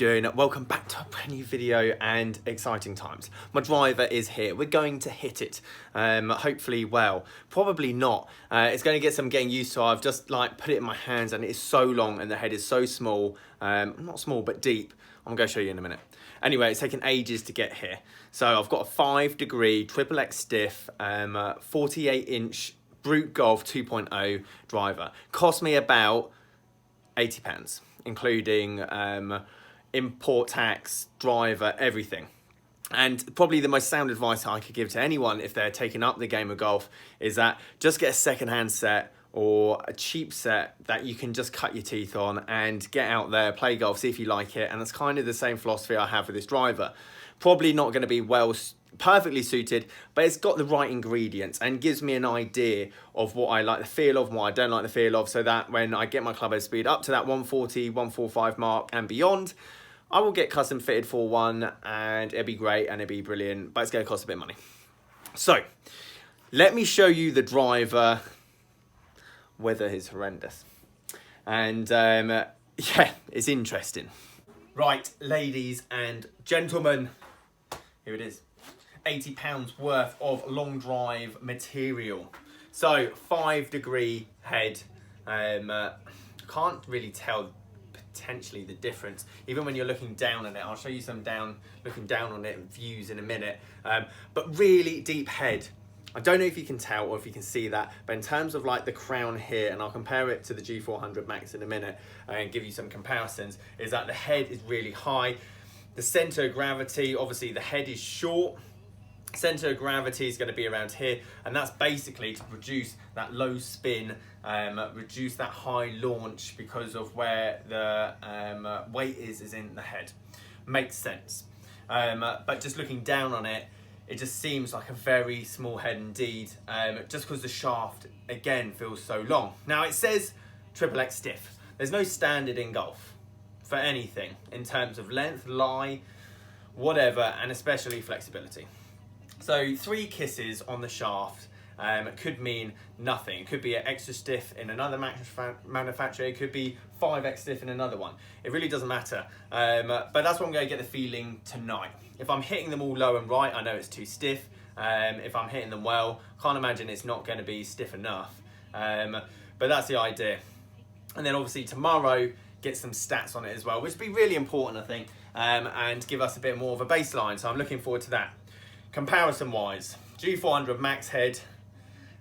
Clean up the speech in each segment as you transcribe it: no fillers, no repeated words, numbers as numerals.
doing? Welcome back to a brand new video and exciting times. My driver is here. We're going to hit it. Hopefully well. Probably not. It's going to get some getting used to. I've just put it in my hands and it is so long and the head is so small. Not small but deep. I'm going to show you in a minute. Anyway, it's taken ages to get here. So I've got a 5-degree XXX stiff 48-inch Brute Golf 2.0 driver. Cost me about £80, including import tax, driver, everything. And probably the most sound advice I could give to anyone if they're taking up the game of golf is that just get a second-hand set or a cheap set that you can just cut your teeth on and get out there, play golf, see if you like it. And that's kind of the same philosophy I have with this driver. Probably not going to be perfectly suited, but it's got the right ingredients and gives me an idea of what I like the feel of and what I don't like the feel of, so that when I get my clubhead speed up to that 140, 145 mark and beyond, I will get custom fitted for one and it'll be great and it'll be brilliant, but it's going to cost a bit of money. So let me show you the driver. Weather is horrendous and yeah, it's interesting. Right, ladies and gentlemen, here it is. £80 worth of long drive material. So 5-degree head. Can't really tell potentially the difference even when you're looking down on it. I'll show you some looking down on it views in a minute. But really deep head. I don't know if you can tell or if you can see that, but in terms of the crown here, and I'll compare it to the G400 Max in a minute and give you some comparisons, is that the head is really high. The center of gravity, obviously the head is short. Center of gravity is going to be around here, and that's basically to produce that low spin, reduce that high launch because of where the weight is in the head. Makes sense. But just looking down on it, it just seems like a very small head indeed, just because the shaft again feels so long. Now it says XXX stiff. There's no standard in golf for anything in terms of length, lie, whatever, and especially flexibility. So 3 kisses on the shaft could mean nothing. It could be an extra stiff in another manufacturer. It could be 5x stiff in another one. It really doesn't matter. But that's what I'm going to get the feeling tonight. If I'm hitting them all low and right, I know it's too stiff. If I'm hitting them well, can't imagine it's not going to be stiff enough. But that's the idea. And then obviously tomorrow, get some stats on it as well, which would be really important, I think, and give us a bit more of a baseline. So I'm looking forward to that. Comparison wise, G400 Max head,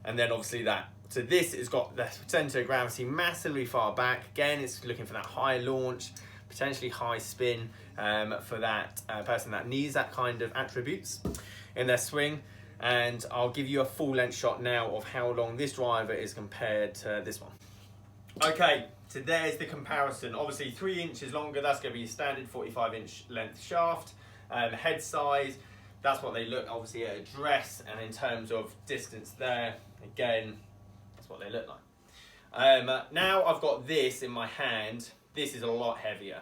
and then obviously that. So this has got the center of gravity massively far back. Again, it's looking for that high launch, potentially high spin for that person that needs that kind of attributes in their swing. And I'll give you a full length shot now of how long this driver is compared to this one. Okay, so there's the comparison. Obviously 3 inches longer, that's going to be a standard 45-inch length shaft. Head size, that's what they look obviously at address, and in terms of distance there, again, that's what they look like. Now I've got this in my hand, this is a lot heavier.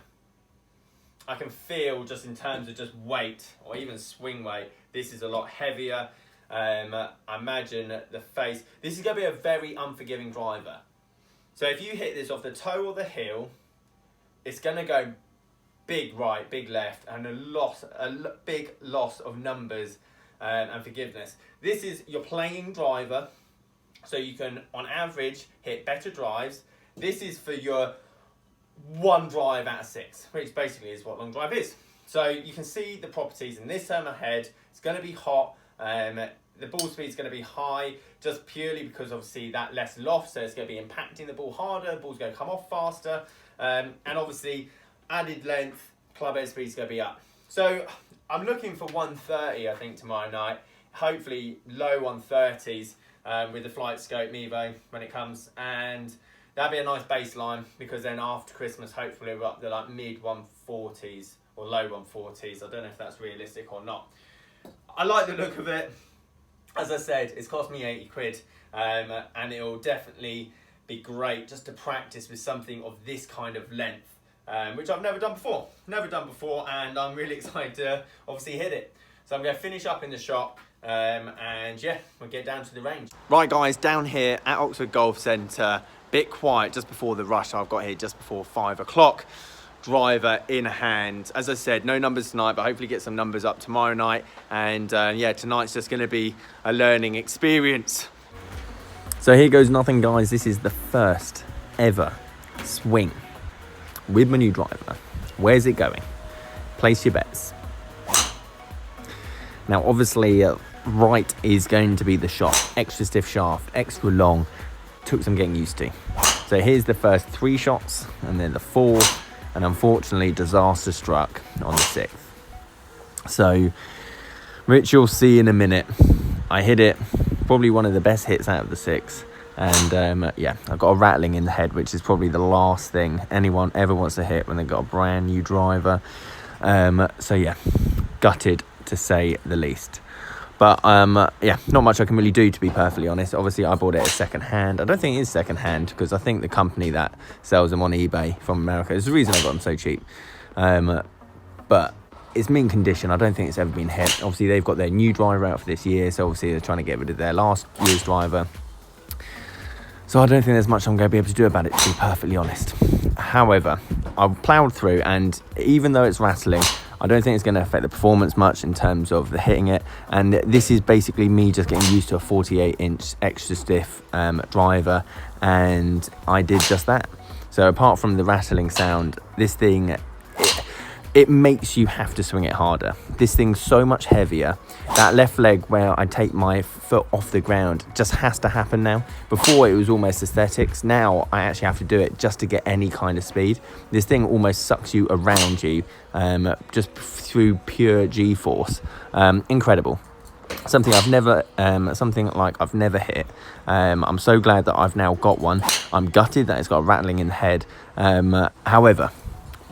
I can feel just in terms of just weight or even swing weight, this is a lot heavier. I imagine the face, this is going to be a very unforgiving driver. So if you hit this off the toe or the heel, it's going to go big right, big left, and a big loss of numbers and forgiveness. This is your playing driver, so you can, on average, hit better drives. This is for your 1 drive out of 6, which basically is what long drive is. So you can see the properties in this term ahead. It's going to be hot. The ball speed is going to be high, just purely because obviously that less loft, so it's going to be impacting the ball harder. The ball's going to come off faster, and obviously added length, club head speed is going to be up. So I'm looking for 130, I think, tomorrow night. Hopefully low 130s with the Flight Scope Mevo when it comes, and that'd be a nice baseline, because then after Christmas, hopefully we're up to mid 140s or low 140s. I don't know if that's realistic or not. I like the look of it. As I said, it's cost me 80 quid, and it'll definitely be great just to practice with something of this kind of length. Which I've never done before, and I'm really excited to obviously hit it. So I'm going to finish up in the shop, and yeah, we'll get down to the range. Right guys, down here at Oxford Golf Centre, bit quiet just before the rush. I've got here just before 5 o'clock. driver in hand. As I said, no numbers tonight, but hopefully get some numbers up tomorrow night. And yeah, tonight's just going to be a learning experience. So here goes nothing, guys. This is the first ever swing with my new driver. Where's it going? Place your bets. Now, obviously, right is going to be the shot. Extra stiff shaft, extra long. Took some getting used to. So here's the first 3 shots, and then the 4, and unfortunately, disaster struck on the 6th. So, which you'll see in a minute. I hit it, probably one of the best hits out of the 6. And yeah, I've got a rattling in the head, which is probably the last thing anyone ever wants to hit when they've got a brand new driver. So yeah, gutted to say the least. But yeah, not much I can really do, to be perfectly honest. Obviously, I bought it as second hand. I don't think it is second hand, because I think the company that sells them on eBay from America is the reason I got them so cheap. But it's mint condition. I don't think it's ever been hit. Obviously, they've got their new driver out for this year, so obviously they're trying to get rid of their last year's driver. So I don't think there's much I'm going to be able to do about it, to be perfectly honest. However, I've ploughed through, and even though it's rattling, I don't think it's going to affect the performance much in terms of the hitting it. And this is basically me just getting used to a 48-inch extra stiff driver, and I did just that. So apart from the rattling sound, this thing, it makes you have to swing it harder. This thing's so much heavier. That left leg where I take my foot off the ground just has to happen now. Before it was almost aesthetics. Now I actually have to do it just to get any kind of speed. This thing almost sucks you around you just through pure G-force. Incredible. Something I've never, I've never hit. I'm so glad that I've now got one. I'm gutted that it's got a rattling in the head. However,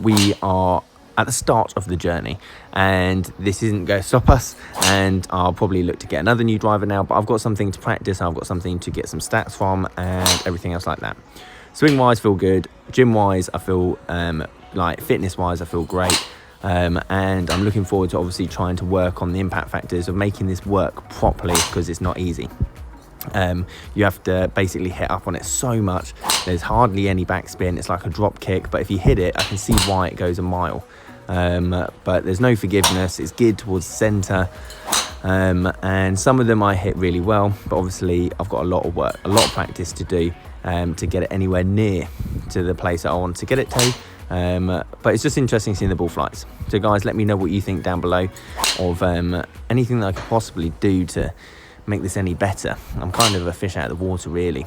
we are at the start of the journey, and this isn't going to stop us, and I'll probably look to get another new driver now, but I've got something to practice, I've got something to get some stats from, and everything else like that. Swing wise, feel good. Gym wise, I feel like fitness wise, I feel great. And I'm looking forward to obviously trying to work on the impact factors of making this work properly, because it's not easy. You have to basically hit up on it so much. There's hardly any backspin. It's like a drop kick, but if you hit it, I can see why it goes a mile. But there's no forgiveness. It's geared towards the centre, and some of them I hit really well, but obviously I've got a lot of work, a lot of practice to do to get it anywhere near to the place that I want to get it to. But it's just interesting seeing the ball flights. So guys, let me know what you think down below of anything that I could possibly do to make this any better. I'm kind of a fish out of the water really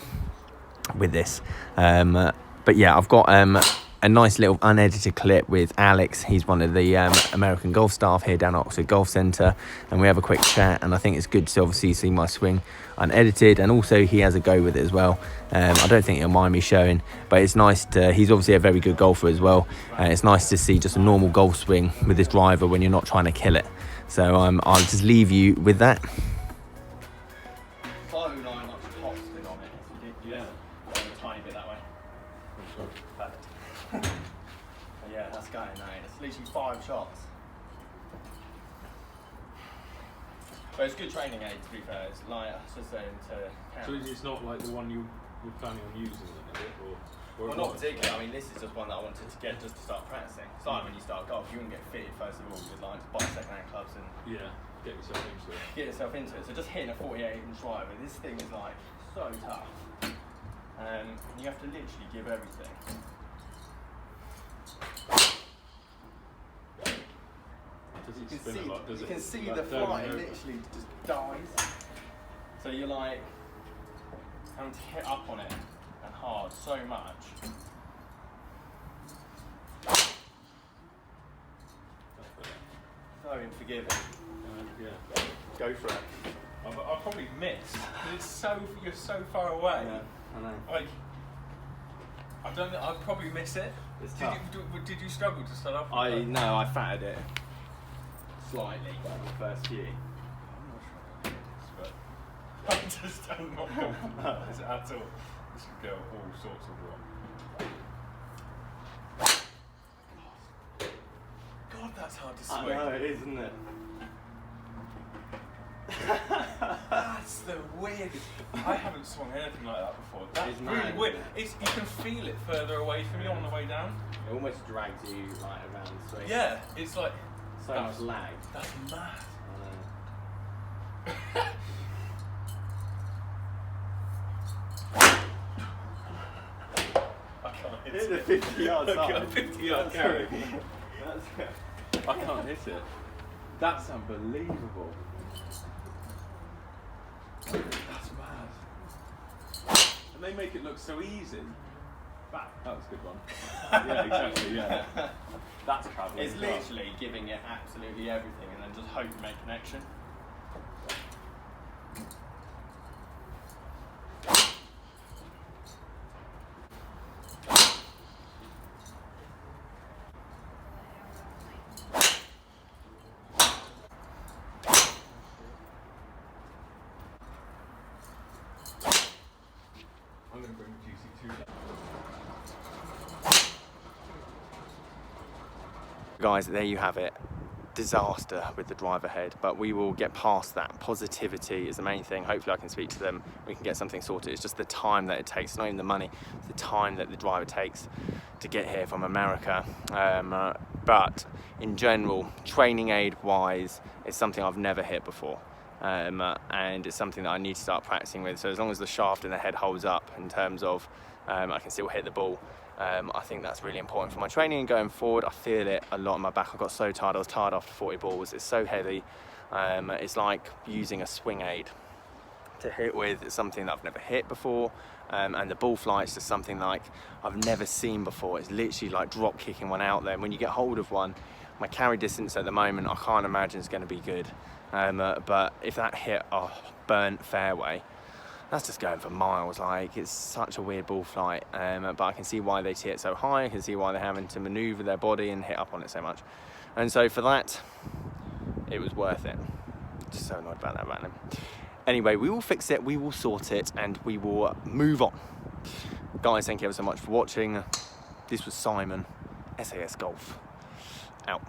with this. But yeah, I've got a nice little unedited clip with Alex. He's one of the American golf staff here down at Oxford Golf Centre, and we have a quick chat, and I think it's good to obviously see my swing unedited, and also he has a go with it as well. I don't think he'll mind me showing, but it's nice to, he's obviously a very good golfer as well, and it's nice to see just a normal golf swing with this driver when you're not trying to kill it. So I'll just leave you with that. Yeah, that's going now. It's literally 5 shots. But it's good training aid, to be fair. It's like, I was just saying to Karen. So it's not like the one you're planning on using, is it? Or well, not particularly. I mean, this is just one that I wanted to get just to start practicing. It's like when you start golf, you wouldn't get fitted first of all with like buy second-hand clubs and get yourself into it. Get yourself into it. So just hitting a 48-inch driver, this thing is like so tough. You have to literally give everything. Does it spin a lot? You can see the fly literally just dies. So you're like having to hit up on it and hard so much. So unforgiving. Yeah. Go for it. I'll probably miss. It's you're so far away. Yeah, I know. Like, I don't know. I'd probably miss it. It's tough. Did you struggle to start off with I fatted it slightly the first few. I'm not sure but I just don't know at all. This could go all sorts of wrong. God, that's hard to swing. I know, it is, isn't it? That's That's the weirdest. I haven't swung anything like that before. That's It's really mad, weird. isn't It's, you can feel it further away from you on the way down. It almost drags you like around the swing. Yeah, it's like So much lag. that's mad. I know. I can't hit It's a it. 50-yard I side. can't 50-yard carry. That's I can't hit it. That's unbelievable. That's mad. And they make it look so easy. That was a good one. Yeah, exactly, yeah. That's travelling. It's as well. literally giving it absolutely everything and then just hope you make connection. I'm going to bring the GC2 down. Guys, there you have it. Disaster with the drive ahead, but we will get past that. Positivity is the main thing. Hopefully I can speak to them, we can get something sorted. It's just the time that it takes, not even the money, it's the time that the driver takes to get here from America. But in general, training aid wise, it's something I've never hit before. And it's something that I need to start practicing with. So as long as the shaft and the head holds up in terms of I can still hit the ball, I think that's really important for my training and going forward. I feel it a lot in my back. I got so tired. I was tired after 40 balls. It's so heavy. It's like using a swing aid to hit with. It's something that I've never hit before. And the ball flight's just something like I've never seen before. It's literally like drop kicking one out there. And when you get hold of one, my carry distance at the moment, I can't imagine it's going to be good. But if that hit a burnt fairway, that's just going for miles. Like, it's such a weird ball flight. But I can see why they tee it so high. I can see why they're having to maneuver their body and hit up on it so much. And so for that, it was worth it. Just so annoyed about that random. Anyway, we will fix it, we will sort it, and we will move on. Guys, thank you ever so much for watching. This was Simon, SAS Golf, out.